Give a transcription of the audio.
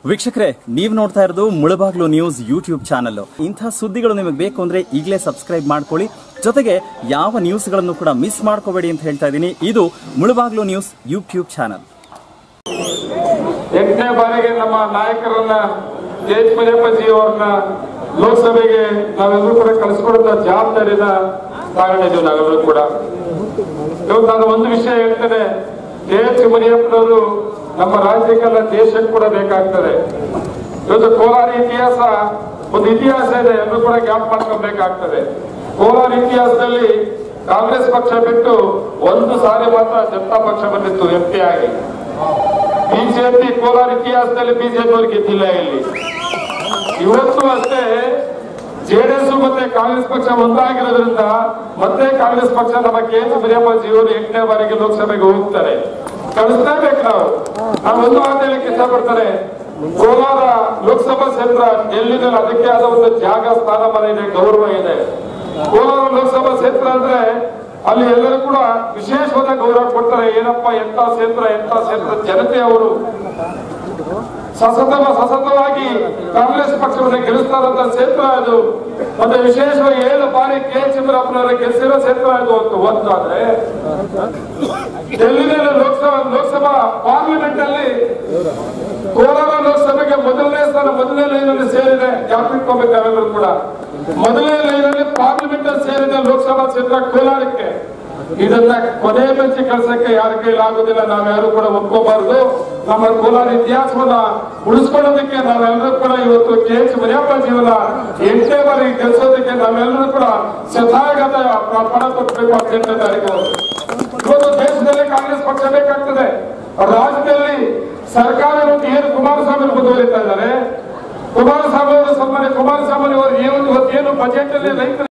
ವೀಕ್ಷಕರೇ, ನೀವು ನೋಡ್ತಾ ಇರೋದು ಮುಳಬಾಗ್ಲು ನ್ಯೂಸ್ ಯೂಟ್ಯೂಬ್ ಚಾನಲ್. ಇಂಥ ಸುದ್ದಿಗಳು ನಿಮಗೆ ಬೇಕು ಅಂದ್ರೆ ಈಗಲೇ ಸಬ್ಸ್ಕ್ರೈಬ್ ಮಾಡ್ಕೊಳ್ಳಿ. ಜೊತೆಗೆ ಯಾವ ನ್ಯೂಸ್ಗಳನ್ನು ಕೂಡ ಮಿಸ್ ಮಾಡ್ಕೋಬೇಡಿ ಅಂತ ಹೇಳ್ತಾ ಇದ್ದೀನಿ. ಇದು ಮುಳಬಾಗ್ಲು ನ್ಯೂಸ್ ಯೂಟ್ಯೂಬ್ ಚಾನಲ್. 8ನೇ ಬಾರಿಗೆ ನಮ್ಮ ನಾಯಕರನ್ನ ಎಚ್ ಮುನಿಯಪ್ಪಜಿ ಅವರನ್ನ ಲೋಕಸಭೆಗೆ ನಾವೆಲ್ಲರೂ ಕೂಡ ಕಳಿಸ್ಕೊಡುವಂತ ಜವಾಬ್ದಾರಿನ ತಗೊಂಡಿದ್ದೀವಿ. ನಾವೆಲ್ಲರೂ ಕೂಡ ಇವತ್ತು ನಾನು ಒಂದು ವಿಷಯ ಹೇಳ್ತೇನೆ. ಎಚ್ ಮುನಿಯಪ್ಪನವರು ನಮ್ಮ ರಾಜ್ಯಕ್ಕೆಲ್ಲ ದೇಶಕ್ಕೆ ಕೂಡ ಬೇಕಾಗ್ತದೆ. ಇವತ್ತು ಕೋಲಾರ ಇತಿಹಾಸ ಒಂದು ಇತಿಹಾಸ ಇದೆ, ಎಲ್ಲರೂ ಕೂಡ ಗ್ಯಾಪ್ ಮಾಡ್ಕೊಬೇಕಾಗ್ತದೆ. ಕೋಲಾರ ಇತಿಹಾಸದಲ್ಲಿ ಕಾಂಗ್ರೆಸ್ ಪಕ್ಷ ಬಿಟ್ಟು ಒಂದು ಸಾರಿ ಮಾತ್ರ ಜನತಾ ಪಕ್ಷ ಬಂದಿತ್ತು ಎಂಪಿ ಆಗಿ. ಬಿಜೆಪಿ ಕೋಲಾರ ಇತಿಹಾಸದಲ್ಲಿ ಬಿಜೆಪಿ ಅವ್ರಿಗೆ ಗೆದ್ದಿಲ್ಲ. ಇಲ್ಲಿ ಇವತ್ತು ಅಷ್ಟೇ ಜೆಡಿಎಸ್ ಮತ್ತೆ ಕಾಂಗ್ರೆಸ್ ಪಕ್ಷ ಒಂದಾಗಿರೋದ್ರಿಂದ ಮತ್ತೆ ಕಾಂಗ್ರೆಸ್ ಪಕ್ಷ ನಮ್ಮ ಕೆ.ಎಚ್. ಮುನಿಯಪ್ಪಜಿ ಅವರು 8ನೇ ಬಾರಿಗೆ ಲೋಕಸಭೆಗೆ ಹೋಗ್ತಾರೆ. ಕಳಿಸ್ಲೇಬೇಕು. ನಾವು ಒಂದು ಮಾತು ಹೇಳಕ್ಕೆ ಇಷ್ಟಪಡ್ತಾರೆ. ಕೋಲಾರ ಲೋಕಸಭಾ ಕ್ಷೇತ್ರ ಡೆಲ್ಲಿನಲ್ಲಿ ಅದಕ್ಕೆ ಆದ ಒಂದು ಜಾಗ, ಸ್ಥಾನಮಾನ ಇದೆ, ಗೌರವ ಇದೆ. ಕೋಲಾರ ಲೋಕಸಭಾ ಕ್ಷೇತ್ರ ಅಂದ್ರೆ ಅಲ್ಲಿ ಎಲ್ಲರೂ ಕೂಡ ವಿಶೇಷವಾದ ಗೌರವ ಕೊಡ್ತಾರೆ. ಏನಪ್ಪ ಎಂತ ಕ್ಷೇತ್ರ ಜನತೆ ಅವರು ಸತತವಾಗಿ ಕಾಂಗ್ರೆಸ್ ಪಕ್ಷವನ್ನು ಗೆಲ್ಲಿಸ್ತಾರಂತ ಕ್ಷೇತ್ರ ಅದು. ಮತ್ತೆ ವಿಶೇಷವಾಗಿ 7 ಬಾರಿ ಕೆ.ಎಚ್. ಮುನಿಯಪ್ಪನವರ ಗೆಲ್ಲಿಸಿರೋ ಕ್ಷೇತ್ರ ಅದು ಒಂದು. ಆದ್ರೆ ಡೆಲ್ಲಿನಲ್ಲಿ ಲೋಕಸಭಾ ಪಾರ್ಲಿಮೆಂಟ್ ಅಲ್ಲಿ ಕೋಲಾರ ಲೋಕಸಭೆಗೆ ಮೊದಲನೇ ಸ್ಥಾನ, ಮೊದಲನೇ ಲೈನಲ್ಲಿ ಸೇರಿದೆ. ಜ್ಞಾಪಿಟ್ಕೋಬೇಕು ನಾವೆಲ್ಲರೂ ಕೂಡ. ಮೊದಲನೇ ಲೈನಲ್ಲಿ ಪಾರ್ಲಿಮೆಂಟ್ ಅಲ್ಲಿ ಸೇರಿದೆ ಲೋಕಸಭಾ ಕ್ಷೇತ್ರ ಕೋಲಾರಕ್ಕೆ. ಇದನ್ನ ಕೊನೆ ಬೆಂಚಿ ಕಳ್ಸಕ್ಕೆ ಯಾರ ಕೈಲಾಗುದಿಲ್ಲ. ನಾವ್ಯಾರು ಕೂಡ ಒಪ್ಕೋಬಾರದು. ನಮ್ಮ ಕೋಲಾರ ಇತಿಹಾಸವನ್ನ ಉಳಿಸ್ಕೊಳ್ಳೋದಕ್ಕೆ ನಾವೆಲ್ಲರೂ ಕೂಡ ಇವತ್ತು ಕೆ.ಎಚ್. ಮುನಿಯಪ್ಪಜಿಯವರ 8ನೇ ಬಾರಿ ಗೆಲ್ಸೋದಕ್ಕೆ ನಾವೆಲ್ಲರೂ ಕೂಡ ಶತಾಯಗತ ಪಣ ಕೊಟ್ಟಬೇಕು ಅಂತ ಹೇಳ್ತಾರೆ. ಇವತ್ತು ದೇಶದಲ್ಲಿ ಕಾಂಗ್ರೆಸ್ ಪಕ್ಷ ಬೇಕಾಗ್ತದೆ. ರಾಜ್ಯದಲ್ಲಿ ಸರ್ಕಾರ ಏನು ಕುಮಾರಸ್ವಾಮಿ ಮುಂದುವರಿತಾ ಇದ್ದಾರೆ. ಕುಮಾರಸ್ವಾಮಿ ಅವರು ಸನ್ಮಾನ್ಯ ಕುಮಾರಸ್ವಾಮಿ ಅವರು ಇವತ್ತೇನು ಬಜೆಟ್ ಅಲ್ಲಿ ರೈತರ